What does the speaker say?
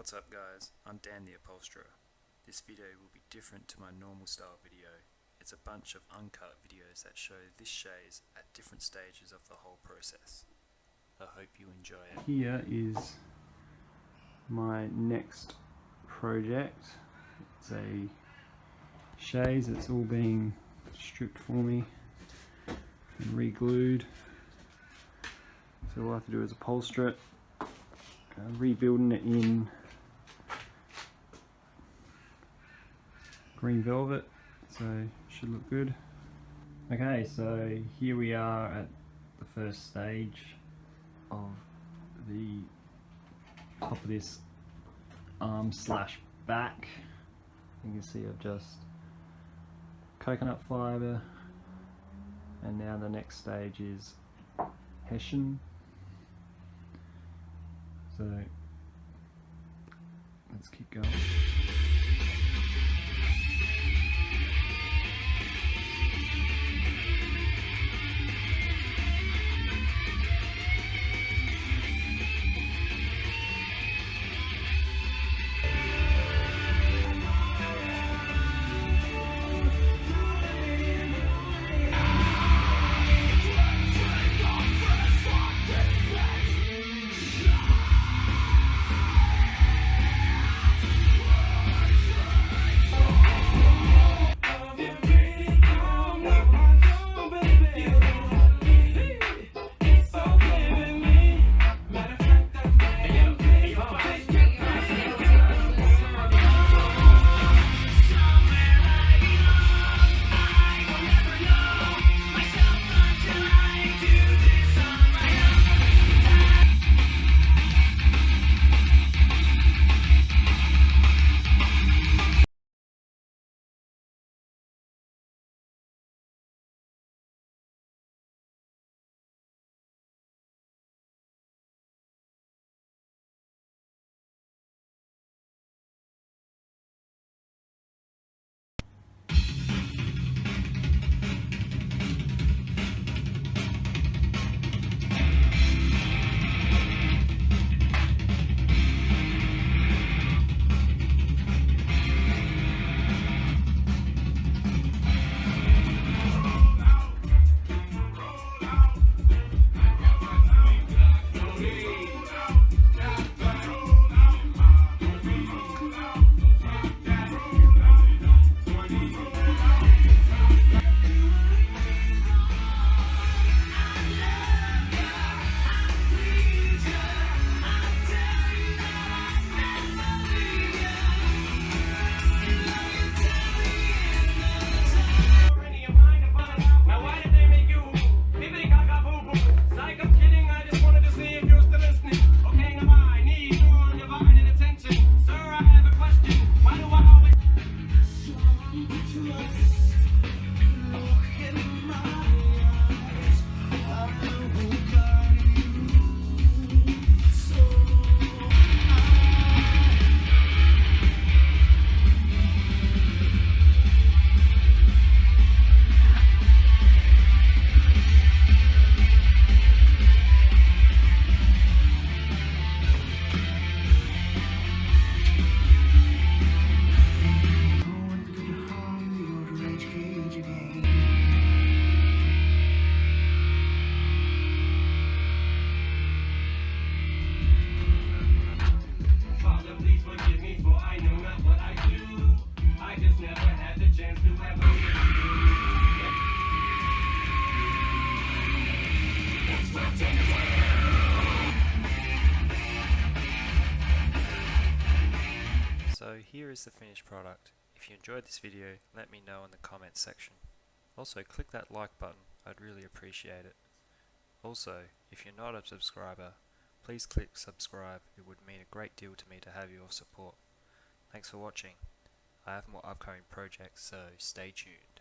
What's up guys, I'm Dan the Upholsterer. This video will be different to my normal style video. It's a bunch of uncut videos that show this chaise at different stages of the whole process. I hope you enjoy it. Here is my next project. It's a chaise that's all being stripped for me and re-glued. So all I have to do is upholster it, rebuilding it in green velvet, so should look good. Okay, so here we are at the first stage of the top of this arm slash back. You can see I've just coconut fibre, and now the next stage is hessian. So let's keep going. So here is the finished product. If you enjoyed this video, let me know in the comments section. Also click that like button, I'd really appreciate it. Also, if you're not a subscriber, please click subscribe, it would mean a great deal to me to have your support. Thanks for watching. I have more upcoming projects, so stay tuned.